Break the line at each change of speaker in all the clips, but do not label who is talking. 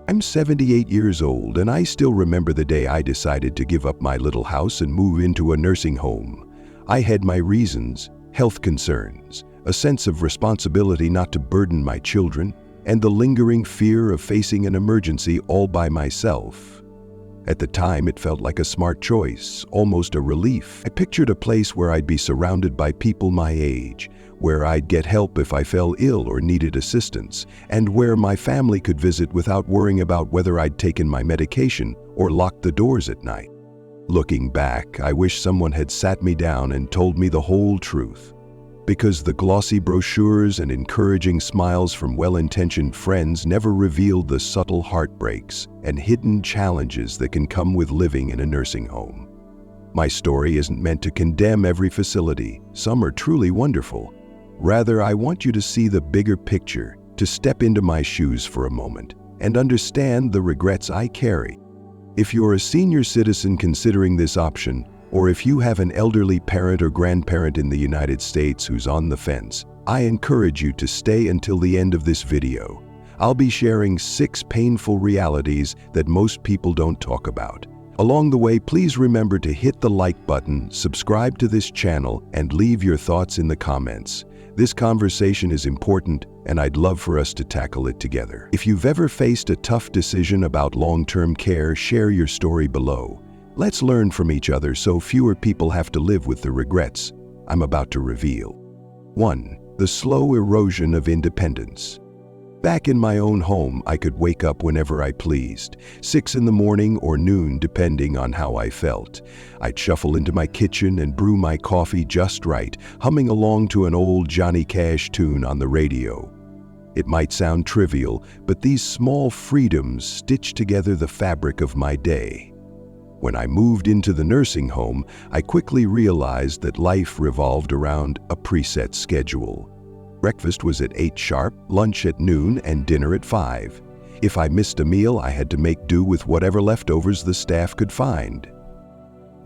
I'm 78 years old, and I still remember the day I decided to give up my little house and move into a nursing home. I had my reasons: health concerns, a sense of responsibility not to burden my children, and the lingering fear of facing an emergency all by myself. At the time, it felt like a smart choice, almost a relief. I pictured a place where I'd be surrounded by people my age, where I'd get help if I fell ill or needed assistance, and where my family could visit without worrying about whether I'd taken my medication or locked the doors at night. Looking back, I wish someone had sat me down and told me the whole truth. Because the glossy brochures and encouraging smiles from well-intentioned friends never revealed the subtle heartbreaks and hidden challenges that can come with living in a nursing home. My story isn't meant to condemn every facility. Some are truly wonderful. Rather, I want you to see the bigger picture, to step into my shoes for a moment, and understand the regrets I carry. If you're a senior citizen considering this option, or if you have an elderly parent or grandparent in the United States who's on the fence, I encourage you to stay until the end of this video. I'll be sharing 6 painful realities that most people don't talk about. Along the way, please remember to hit the like button, subscribe to this channel, and leave your thoughts in the comments. This conversation is important, and I'd love for us to tackle it together. If you've ever faced a tough decision about long-term care, share your story below. Let's learn from each other so fewer people have to live with the regrets I'm about to reveal. 1. The slow erosion of independence. Back in my own home, I could wake up whenever I pleased, 6 in the morning or noon depending on how I felt. I'd shuffle into my kitchen and brew my coffee just right, humming along to an old Johnny Cash tune on the radio. It might sound trivial, but these small freedoms stitched together the fabric of my day. When I moved into the nursing home, I quickly realized that life revolved around a preset schedule. Breakfast was at 8 sharp, lunch at noon, and dinner at 5. If I missed a meal, I had to make do with whatever leftovers the staff could find.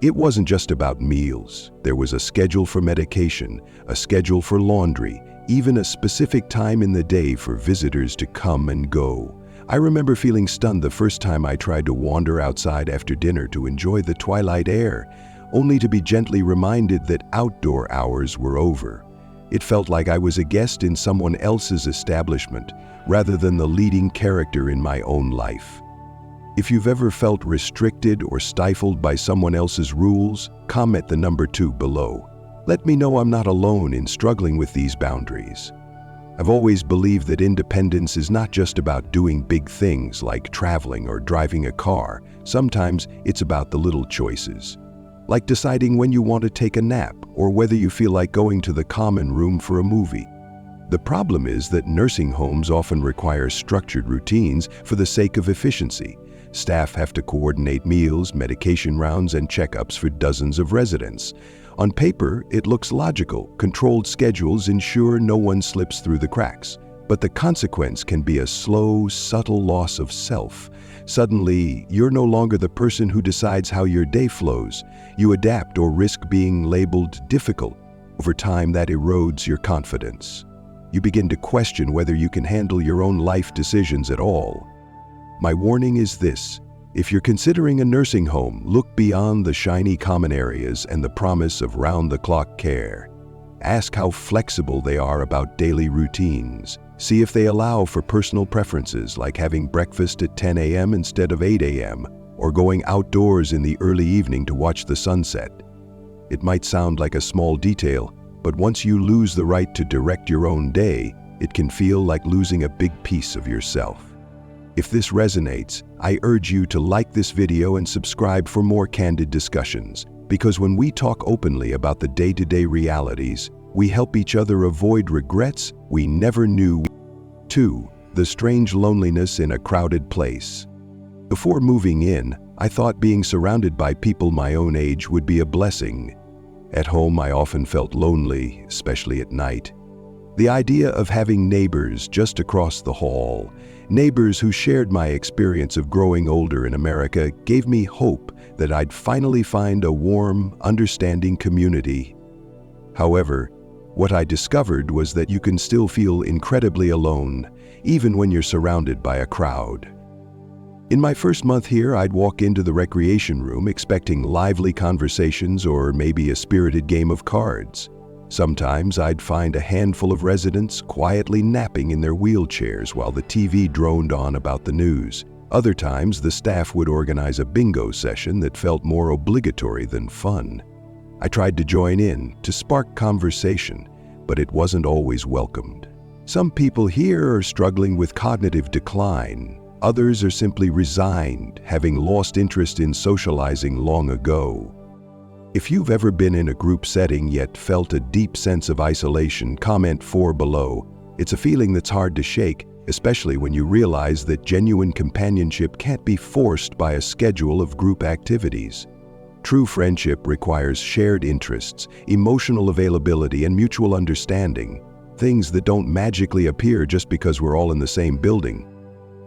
It wasn't just about meals. There was a schedule for medication, a schedule for laundry, even a specific time in the day for visitors to come and go. I remember feeling stunned the first time I tried to wander outside after dinner to enjoy the twilight air, only to be gently reminded that outdoor hours were over. It felt like I was a guest in someone else's establishment, rather than the leading character in my own life. If you've ever felt restricted or stifled by someone else's rules, comment the number 2 below. Let me know I'm not alone in struggling with these boundaries. I've always believed that independence is not just about doing big things like traveling or driving a car. Sometimes it's about the little choices, like deciding when you want to take a nap or whether you feel like going to the common room for a movie. The problem is that nursing homes often require structured routines for the sake of efficiency. Staff have to coordinate meals, medication rounds, and checkups for dozens of residents. On paper, it looks logical. Controlled schedules ensure no one slips through the cracks. But the consequence can be a slow, subtle loss of self. Suddenly, you're no longer the person who decides how your day flows. You adapt or risk being labeled difficult. Over time, that erodes your confidence. You begin to question whether you can handle your own life decisions at all. My warning is this: if you're considering a nursing home, look beyond the shiny common areas and the promise of round-the-clock care. Ask how flexible they are about daily routines. See if they allow for personal preferences like having breakfast at 10 a.m. instead of 8 a.m. or going outdoors in the early evening to watch the sunset. It might sound like a small detail, but once you lose the right to direct your own day, it can feel like losing a big piece of yourself. If this resonates, I urge you to like this video and subscribe for more candid discussions, because when we talk openly about the day-to-day realities, we help each other avoid regrets we never knew. 2. The strange loneliness in a crowded place. Before moving in, I thought being surrounded by people my own age would be a blessing. At home, I often felt lonely, especially at night. The idea of having neighbors just across the hall, neighbors who shared my experience of growing older in America, gave me hope that I'd finally find a warm, understanding community. However, what I discovered was that you can still feel incredibly alone, even when you're surrounded by a crowd. In my first month here, I'd walk into the recreation room expecting lively conversations or maybe a spirited game of cards. Sometimes I'd find a handful of residents quietly napping in their wheelchairs while the TV droned on about the news. Other times, the staff would organize a bingo session that felt more obligatory than fun. I tried to join in, to spark conversation, but it wasn't always welcomed. Some people here are struggling with cognitive decline. Others are simply resigned, having lost interest in socializing long ago. If you've ever been in a group setting yet felt a deep sense of isolation, comment 4 below. It's a feeling that's hard to shake, especially when you realize that genuine companionship can't be forced by a schedule of group activities. True friendship requires shared interests, emotional availability, and mutual understanding, things that don't magically appear just because we're all in the same building.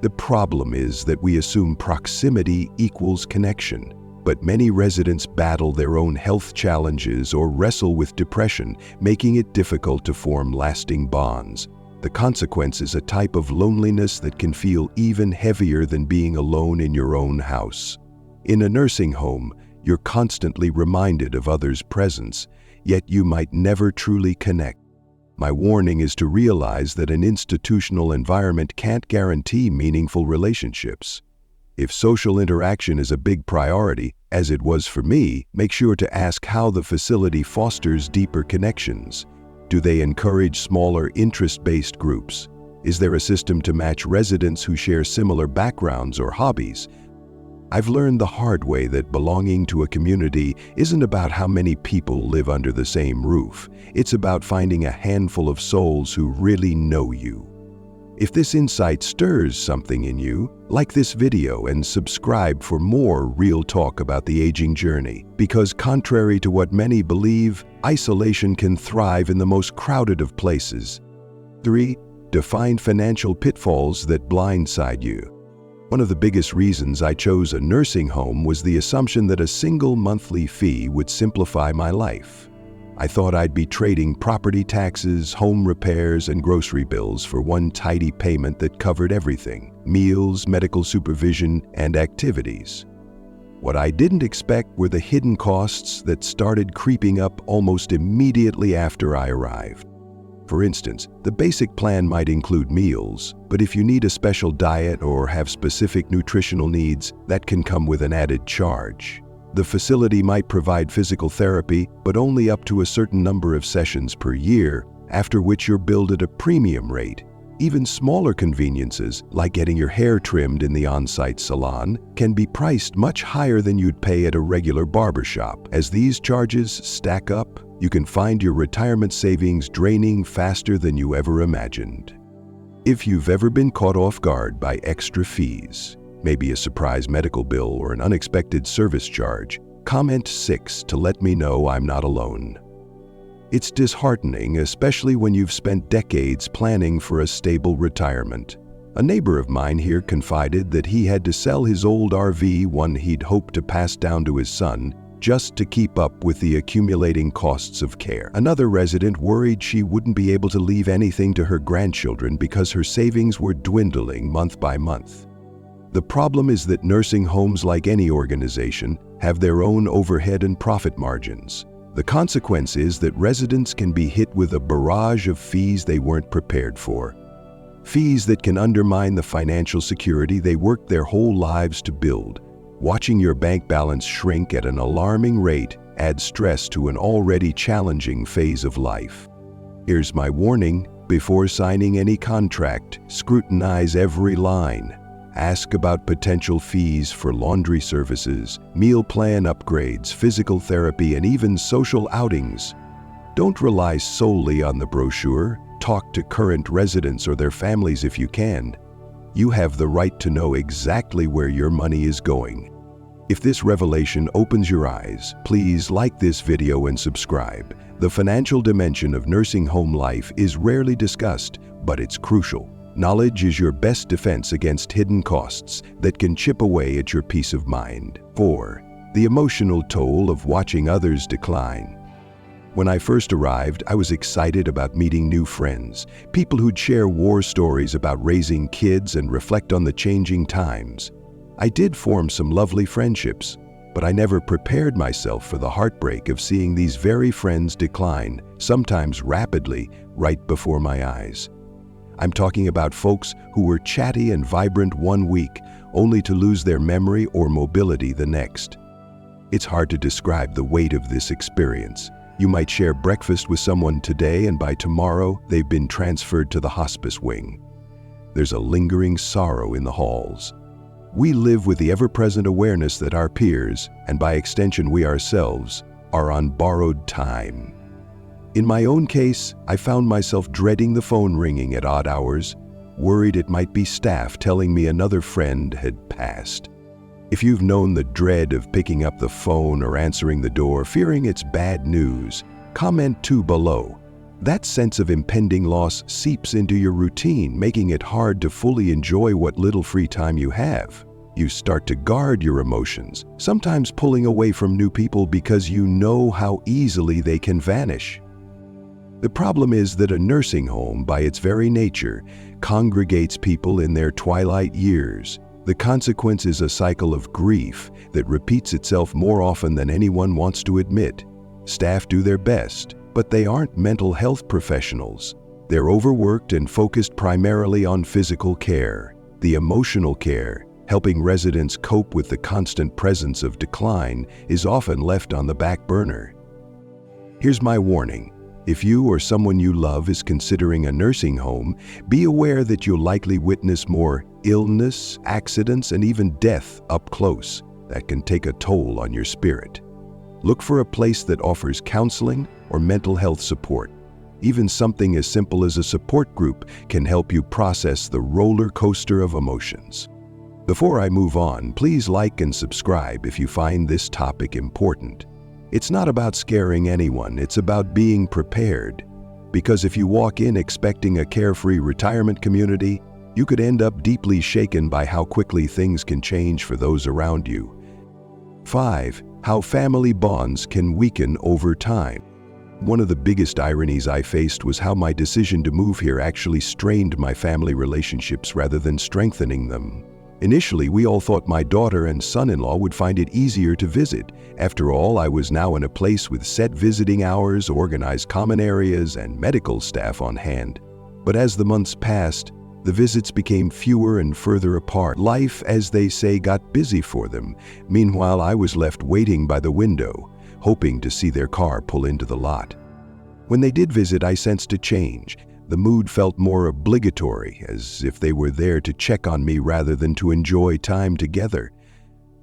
The problem is that we assume proximity equals connection, but many residents battle their own health challenges or wrestle with depression, making it difficult to form lasting bonds. The consequence is a type of loneliness that can feel even heavier than being alone in your own house. In a nursing home, you're constantly reminded of others' presence, yet you might never truly connect. My warning is to realize that an institutional environment can't guarantee meaningful relationships. If social interaction is a big priority, as it was for me, make sure to ask how the facility fosters deeper connections. Do they encourage smaller interest-based groups? Is there a system to match residents who share similar backgrounds or hobbies? I've learned the hard way that belonging to a community isn't about how many people live under the same roof. It's about finding a handful of souls who really know you. If this insight stirs something in you, like this video and subscribe for more real talk about the aging journey. Because contrary to what many believe, isolation can thrive in the most crowded of places. 3. Define financial pitfalls that blindside you. One of the biggest reasons I chose a nursing home was the assumption that a single monthly fee would simplify my life. I thought I'd be trading property taxes, home repairs, and grocery bills for one tidy payment that covered everything: meals, medical supervision, and activities. What I didn't expect were the hidden costs that started creeping up almost immediately after I arrived. For instance, the basic plan might include meals, but if you need a special diet or have specific nutritional needs, that can come with an added charge. The facility might provide physical therapy, but only up to a certain number of sessions per year, after which you're billed at a premium rate. Even smaller conveniences, like getting your hair trimmed in the on-site salon, can be priced much higher than you'd pay at a regular barbershop. As these charges stack up, you can find your retirement savings draining faster than you ever imagined. If you've ever been caught off guard by extra fees, maybe a surprise medical bill or an unexpected service charge, comment 6 to let me know I'm not alone. It's disheartening, especially when you've spent decades planning for a stable retirement. A neighbor of mine here confided that he had to sell his old RV, one he'd hoped to pass down to his son, just to keep up with the accumulating costs of care. Another resident worried she wouldn't be able to leave anything to her grandchildren because her savings were dwindling month by month. The problem is that nursing homes, like any organization, have their own overhead and profit margins. The consequence is that residents can be hit with a barrage of fees they weren't prepared for. Fees that can undermine the financial security they worked their whole lives to build. Watching your bank balance shrink at an alarming rate adds stress to an already challenging phase of life. Here's my warning: before signing any contract, scrutinize every line. Ask about potential fees for laundry services, meal plan upgrades, physical therapy, and even social outings. Don't rely solely on the brochure. Talk to current residents or their families if you can. You have the right to know exactly where your money is going. If this revelation opens your eyes, please like this video and subscribe. The financial dimension of nursing home life is rarely discussed, but it's crucial. Knowledge is your best defense against hidden costs that can chip away at your peace of mind. 4. The emotional toll of watching others decline. When I first arrived, I was excited about meeting new friends, people who'd share war stories about raising kids and reflect on the changing times. I did form some lovely friendships, but I never prepared myself for the heartbreak of seeing these very friends decline, sometimes rapidly, right before my eyes. I'm talking about folks who were chatty and vibrant one week, only to lose their memory or mobility the next. It's hard to describe the weight of this experience. You might share breakfast with someone today, and by tomorrow, they've been transferred to the hospice wing. There's a lingering sorrow in the halls. We live with the ever-present awareness that our peers, and by extension we ourselves, are on borrowed time. In my own case, I found myself dreading the phone ringing at odd hours, worried it might be staff telling me another friend had passed. If you've known the dread of picking up the phone or answering the door, fearing it's bad news, comment 2 below. That sense of impending loss seeps into your routine, making it hard to fully enjoy what little free time you have. You start to guard your emotions, sometimes pulling away from new people because you know how easily they can vanish. The problem is that a nursing home, by its very nature, congregates people in their twilight years. The consequence is a cycle of grief that repeats itself more often than anyone wants to admit. Staff do their best, but they aren't mental health professionals. They're overworked and focused primarily on physical care. The emotional care, helping residents cope with the constant presence of decline, is often left on the back burner. Here's my warning. If you or someone you love is considering a nursing home, be aware that you'll likely witness more illness, accidents, and even death up close that can take a toll on your spirit. Look for a place that offers counseling or mental health support. Even something as simple as a support group can help you process the roller coaster of emotions. Before I move on, please like and subscribe if you find this topic important. It's not about scaring anyone, it's about being prepared. Because if you walk in expecting a carefree retirement community, you could end up deeply shaken by how quickly things can change for those around you. 5. How family bonds can weaken over time. One of the biggest ironies I faced was how my decision to move here actually strained my family relationships rather than strengthening them. Initially, we all thought my daughter and son-in-law would find it easier to visit. After all, I was now in a place with set visiting hours, organized common areas, and medical staff on hand. But as the months passed, the visits became fewer and further apart. Life, as they say, got busy for them. Meanwhile, I was left waiting by the window, hoping to see their car pull into the lot. When they did visit, I sensed a change. The mood felt more obligatory, as if they were there to check on me rather than to enjoy time together.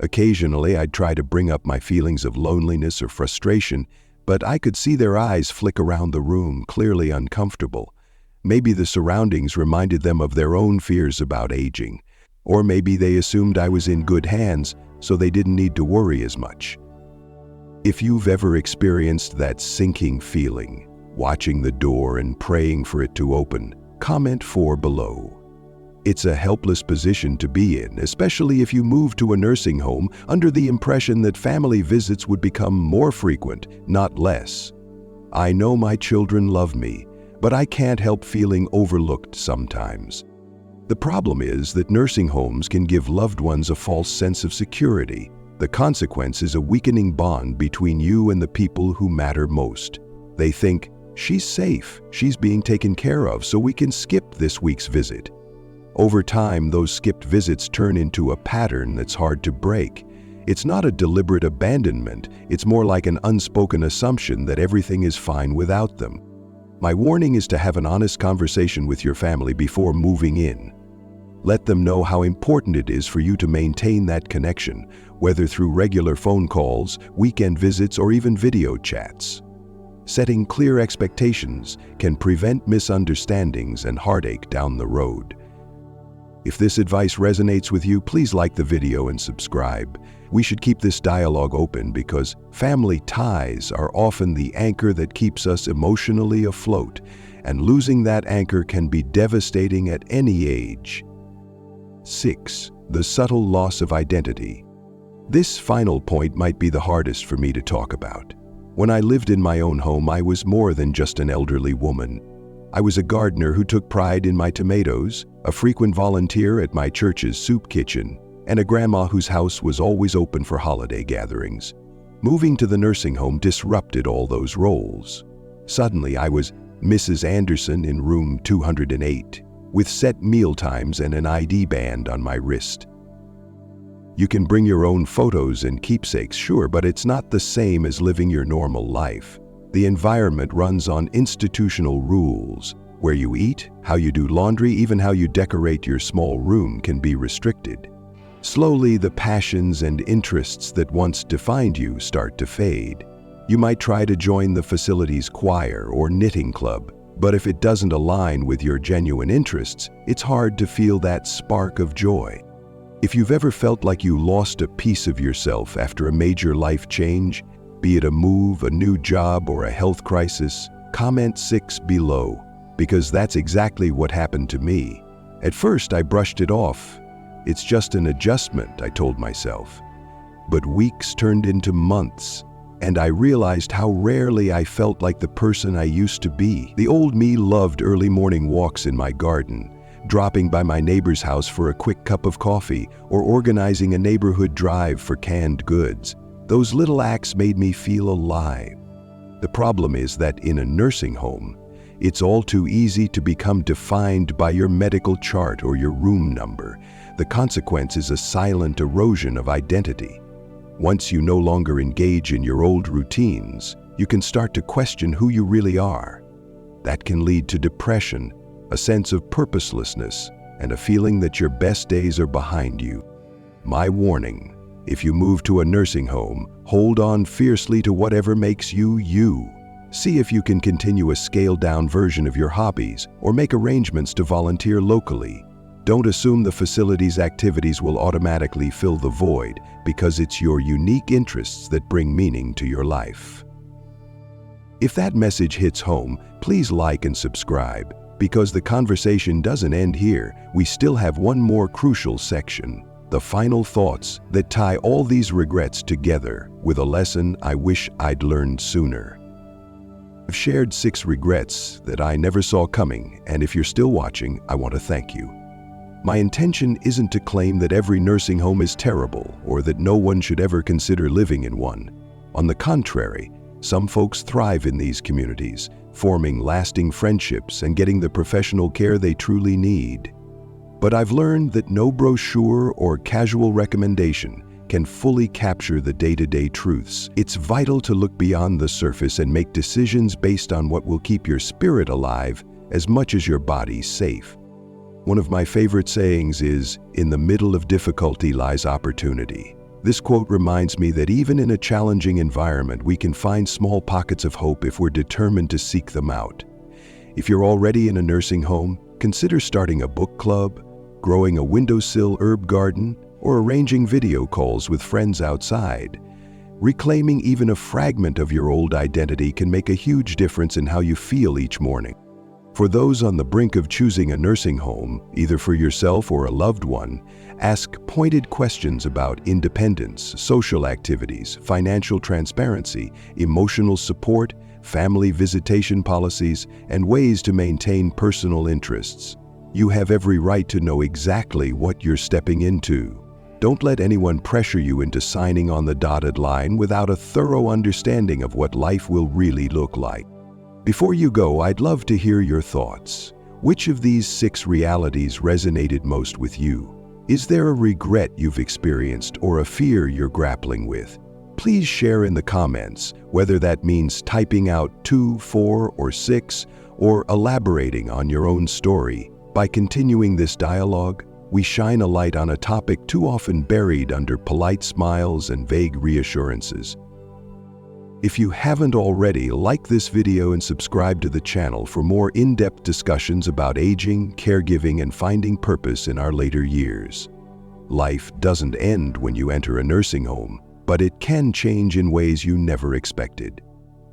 Occasionally, I'd try to bring up my feelings of loneliness or frustration, but I could see their eyes flick around the room, clearly uncomfortable. Maybe the surroundings reminded them of their own fears about aging, or maybe they assumed I was in good hands, so they didn't need to worry as much. If you've ever experienced that sinking feeling, watching the door and praying for it to open, comment 4 below. It's a helpless position to be in, especially if you move to a nursing home under the impression that family visits would become more frequent, not less. I know my children love me, but I can't help feeling overlooked sometimes. The problem is that nursing homes can give loved ones a false sense of security. The consequence is a weakening bond between you and the people who matter most. They think, she's safe, she's being taken care of, so we can skip this week's visit. Over time, those skipped visits turn into a pattern that's hard to break. It's not a deliberate abandonment, it's more like an unspoken assumption that everything is fine without them. My warning is to have an honest conversation with your family before moving in. Let them know how important it is for you to maintain that connection, whether through regular phone calls, weekend visits, or even video chats. Setting clear expectations can prevent misunderstandings and heartache down the road. If this advice resonates with you, please like the video and subscribe. We should keep this dialogue open because family ties are often the anchor that keeps us emotionally afloat, and losing that anchor can be devastating at any age. 6. The subtle loss of identity. This final point might be the hardest for me to talk about. When I lived in my own home, I was more than just an elderly woman. I was a gardener who took pride in my tomatoes, a frequent volunteer at my church's soup kitchen, and a grandma whose house was always open for holiday gatherings. Moving to the nursing home disrupted all those roles. Suddenly, I was Mrs. Anderson in room 208, with set meal times and an ID band on my wrist. You can bring your own photos and keepsakes, sure, but it's not the same as living your normal life. The environment runs on institutional rules. Where you eat, how you do laundry, even how you decorate your small room can be restricted. Slowly, the passions and interests that once defined you start to fade. You might try to join the facility's choir or knitting club, but if it doesn't align with your genuine interests, it's hard to feel that spark of joy. If you've ever felt like you lost a piece of yourself after a major life change, be it a move, a new job, or a health crisis, comment 6 below, because that's exactly what happened to me. At first, I brushed it off. It's just an adjustment, I told myself. But weeks turned into months, and I realized how rarely I felt like the person I used to be. The old me loved early morning walks in my garden, dropping by my neighbor's house for a quick cup of coffee, or organizing a neighborhood drive for canned goods. Those little acts made me feel alive. The problem is that in a nursing home, it's all too easy to become defined by your medical chart or your room number. The consequence is a silent erosion of identity. Once you no longer engage in your old routines, you can start to question who you really are. That can lead to depression, a sense of purposelessness, and a feeling that your best days are behind you. My warning: if you move to a nursing home, hold on fiercely to whatever makes you you. See if you can continue a scaled-down version of your hobbies or make arrangements to volunteer locally. Don't assume the facility's activities will automatically fill the void, because it's your unique interests that bring meaning to your life. If that message hits home, please like and subscribe, because the conversation doesn't end here. We still have one more crucial section: the final thoughts that tie all these regrets together with a lesson I wish I'd learned sooner. I've shared 6 regrets that I never saw coming, and if you're still watching, I want to thank you. My intention isn't to claim that every nursing home is terrible or that no one should ever consider living in one. On the contrary, some folks thrive in these communities, forming lasting friendships and getting the professional care they truly need. But I've learned that no brochure or casual recommendation can fully capture the day-to-day truths. It's vital to look beyond the surface and make decisions based on what will keep your spirit alive as much as your body safe. One of my favorite sayings is, "In the middle of difficulty lies opportunity." This quote reminds me that even in a challenging environment, we can find small pockets of hope if we're determined to seek them out. If you're already in a nursing home, consider starting a book club, growing a windowsill herb garden, or arranging video calls with friends outside. Reclaiming even a fragment of your old identity can make a huge difference in how you feel each morning. For those on the brink of choosing a nursing home, either for yourself or a loved one, ask pointed questions about independence, social activities, financial transparency, emotional support, family visitation policies, and ways to maintain personal interests. You have every right to know exactly what you're stepping into. Don't let anyone pressure you into signing on the dotted line without a thorough understanding of what life will really look like. Before you go, I'd love to hear your thoughts. Which of these 6 realities resonated most with you? Is there a regret you've experienced or a fear you're grappling with? Please share in the comments, whether that means typing out 2, 4, or 6, or elaborating on your own story. By continuing this dialogue, we shine a light on a topic too often buried under polite smiles and vague reassurances. If you haven't already, like this video and subscribe to the channel for more in-depth discussions about aging, caregiving, and finding purpose in our later years. Life doesn't end when you enter a nursing home, but it can change in ways you never expected.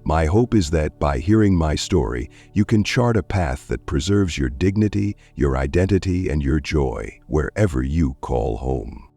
My hope is that by hearing my story, you can chart a path that preserves your dignity, your identity, and your joy wherever you call home.